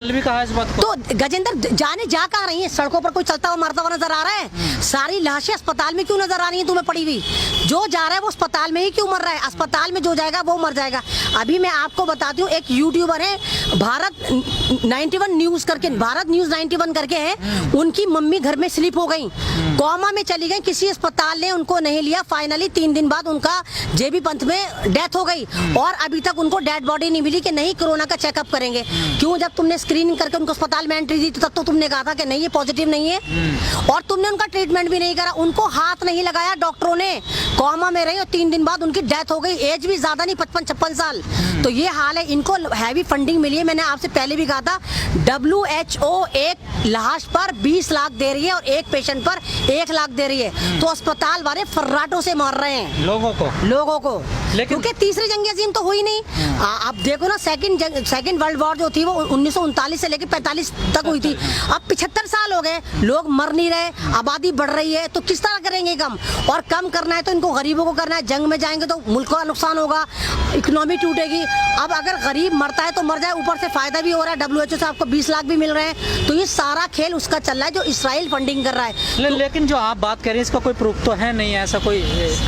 भी कहा इस बात को। तो गजेंद्र जाने जा कहाँ रही है? सड़कों पर कोई चलता हुआ मरता हुआ नजर आ रहा है? सारी लाशें अस्पताल में क्यों नजर आ रही है तुम्हें पड़ी हुई? जो जा रहा है वो अस्पताल में ही क्यों मर रहा है? अस्पताल में जो जाएगा वो मर जाएगा। अभी मैं आपको बताती हूँ, एक यूट्यूबर है भारत 91 न्यूज करके, भारत न्यूज 91 करके है, उनकी मम्मी घर में स्लिप हो गई, कोमा में चली गई, किसी अस्पताल ने उनको नहीं लिया। फाइनली 3 दिन बाद उनका जेबी पंथ में डेथ हो गई और अभी तक उनको डेड बॉडी नहीं मिली कि नहीं कोरोना का चेकअप करेंगे। क्यों? जब तुमने स्क्रीनिंग करके उनको अस्पताल में एंट्री दी तब तो तुमने कहा था कि नहीं ये पॉजिटिव नहीं है, और तुमने उनका ट्रीटमेंट भी नहीं करा, उनको हाथ नहीं लगाया डॉक्टरों ने, कोमा में रही और 3 दिन बाद उनकी डेथ हो गई। एज भी ज्यादा नहीं, 55-56 साल। तो ये हाल है। इनको हैवी फंडिंग मिली है। मैंने आपसे पहले भी कहा था, WHO एक लाश पर 20 लाख दे रही है और एक पेशेंट पर 1 लाख दे रही है। तो अस्पताल वाले फर्राटों से मार रहे हैं लोगों को। लेकिन क्योंकि तीसरी जंग अजीम तो हुई नहीं। आप देखो ना, सेकंड वर्ल्ड वॉर जो थी वो 1939 से लेकर 45 तक हुई थी। अब 75 साल हो गए, लोग मर नहीं रहे, आबादी बढ़ रही है, तो किस तरह करेंगे कम? और कम करना है तो इनको गरीबों को करना है। जंग में जाएंगे तो मुल्क का नुकसान होगा, इकोनॉमी टूटेगी। अब अगर गरीब मरता है तो मर जाए, ऊपर से फायदा भी हो रहा है, WHO से आपको 20 लाख भी मिल रहे हैं। तो ये सारा खेल उसका चल रहा है जो इसराइल फंडिंग कर रहा है। लेकिन जो आप बात कर रहे हैं इसका कोई प्रूफ तो है नहीं, ऐसा कोई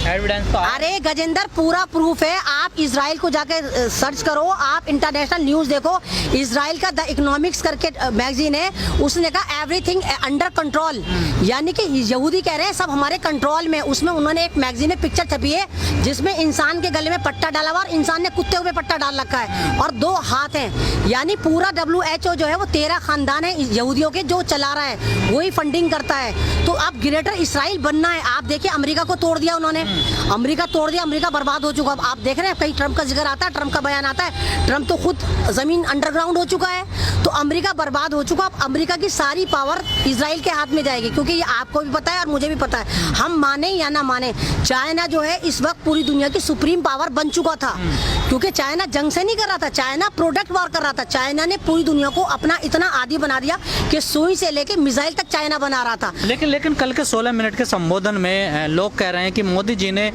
एविडेंस तो? अरे गजेंद्र, पूरा प्रूफ है। आप इसराइल को जाके सर्च करो, आप इंटरनेशनल न्यूज देखो। इसराइल का द इकोनॉमिक्स करके मैगजीन है, उसने कहा एवरीथिंग अंडर कंट्रोल, यानी कि यहूदी कह रहे हैं सब हमारे कंट्रोल में। उसमें उन्होंने एक मैगजीन में पिक्चर छपी है जिसमें इंसान के गले में पट्टा डाला हुआ और इंसान ने कुत्ते हुए पट्टा डाल रखा है और 2 हाथ हैं। यानी पूरा WHO जो है वो 13 खानदान है यहूदियों के जो चला रहा है, वही फंडिंग करता है। तो अब ग्रेटर इसराइल बनना है। आप देखिए, अमेरिका को तोड़ दिया उन्होंने, अमेरिका तोड़ दिया, अमेरिका बर्बाद हो चुका। अब आप देख रहे हैं कहीं ट्रम्प का जिक्र आता है, ट्रम्प का बयान आता है, ट्रम्प तो खुद जमीन अंडरग्राउंड हो चुका है। तो अमेरिका बर्बाद हो चुका। अब अमेरिका की सारी पावर इसराइल के हाथ में जाएगी, क्योंकि ये आपको भी पता है और मुझे भी पता है, हम माने या ना माने, चाइना जो है इस वक्त पूरी दुनिया की सुप्रीम पावर बन चुका था। क्योंकि चाइना जंग से नहीं कर रहा था, चाइना प्रोडक्ट वॉर कर रहा था। चाइना ने पूरी दुनिया को अपना इतना आदी बना दिया कि सुई से लेके मिसाइल तक चाइना बना रहा था। लेकिन कल के 16 मिनट के संबोधन में लोग कह रहे हैं कि मोदी जी ने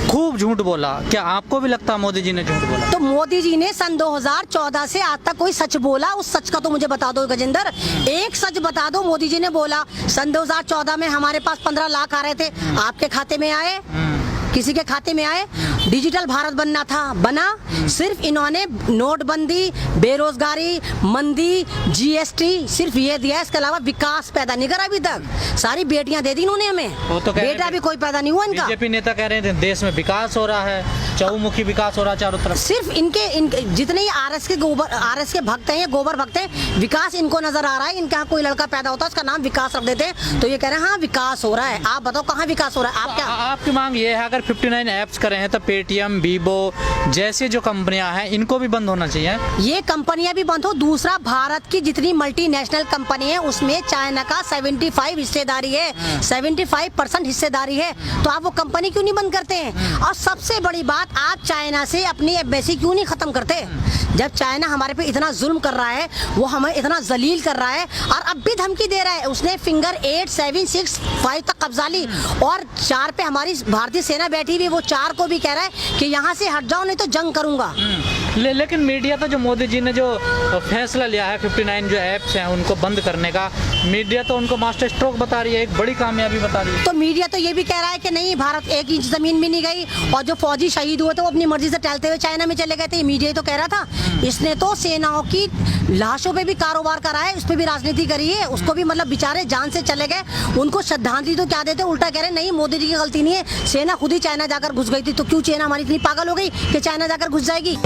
खूब झूठ बोला। क्या आपको भी लगता है मोदी जी ने झूठ बोला? तो मोदी जी ने सन 2014 से आज तक कोई सच बोला? उस सच का तो मुझे बता दो गजेंद्र, एक सच बता दो। मोदी जी ने बोला सन 2014 में हमारे पास 15 लाख आ रहे थे, आपके खाते में आए? किसी के खाते में आए? डिजिटल भारत बनना था, बना? सिर्फ इन्होंने नोटबंदी, बेरोजगारी, मंदी, GST सिर्फ ये दिया, इसके अलावा विकास पैदा नहीं करा अभी तक। सारी बेटियां दे दी इन्होंने हमें, तो बेटा भी कोई पैदा नहीं हुआ इनका। बीजेपी नेता कह रहे थे देश में विकास हो रहा है, चहुमुखी विकास हो रहा है चारों तरफ। सिर्फ इनके जितने ही RS के भक्त हैं, ये गोबर भक्त हैं, विकास इनको नजर आ रहा है। इनके यहाँ कोई लड़का पैदा होता है उसका नाम विकास रख देते हैं, तो ये कह रहे हैं हाँ विकास हो रहा है। आप बताओ कहाँ विकास हो रहा है? आप क्या आपकी मांग ये है, अगर 59 ऐप्स करें हैं तो पेटीएम, वीवो जैसे जो कंपनियां हैं इनको भी बंद होना चाहिए? ये कंपनियां भी बंद हो। दूसरा, भारत की जितनी मल्टीनेशनल कंपनी है उसमें चाइना का 75 हिस्सेदारी है, 75% हिस्सेदारी है। तो आप वो कंपनी क्यों नहीं बंद करते हैं? और सबसे बड़ी बात, आप चाइना से अपनी एम्बेसी क्यों नहीं खत्म करते? जब चाइना हमारे पे इतना जुल्म कर रहा है, वो हमें इतना जलील कर रहा है और अब भी धमकी दे रहा है। उसने फिंगर 8, 7, 6, 5 तक कब्जा ली और 4 पे हमारी भारतीय सेना बैठी हुई, वो 4 को भी कह रहा है कि यहाँ से हट जाओ नहीं तो जंग करूंगा। लेकिन मीडिया तो, जो मोदी जी ने जो फैसला लिया है 59 जो ऐप्स हैं उनको बंद करने का, मीडिया तो उनको मास्टर स्ट्रोक बता रही है, एक बड़ी कामयाबी बता रही है। तो मीडिया तो ये भी कह रहा है कि नहीं, भारत 1 इंच जमीन भी नहीं गई और जो फौजी शहीद हुए थे वो अपनी मर्जी से टहलते हुए चाइना में चले गए थे। मीडिया तो कह रहा था। इसने तो सेनाओं की लाशों पे भी कारोबार करा है, उस पर भी राजनीति करी है, उसको भी मतलब बेचारे जान से चले गए, उनको श्रद्धांजलि तो क्या देते, उल्टा कह रहे नहीं मोदी जी की गलती नहीं है, सेना खुद ही चाइना जाकर घुस गई थी। तो क्यों सेना हमारी इतनी पागल हो गई कि चाइना जाकर घुस जाएगी?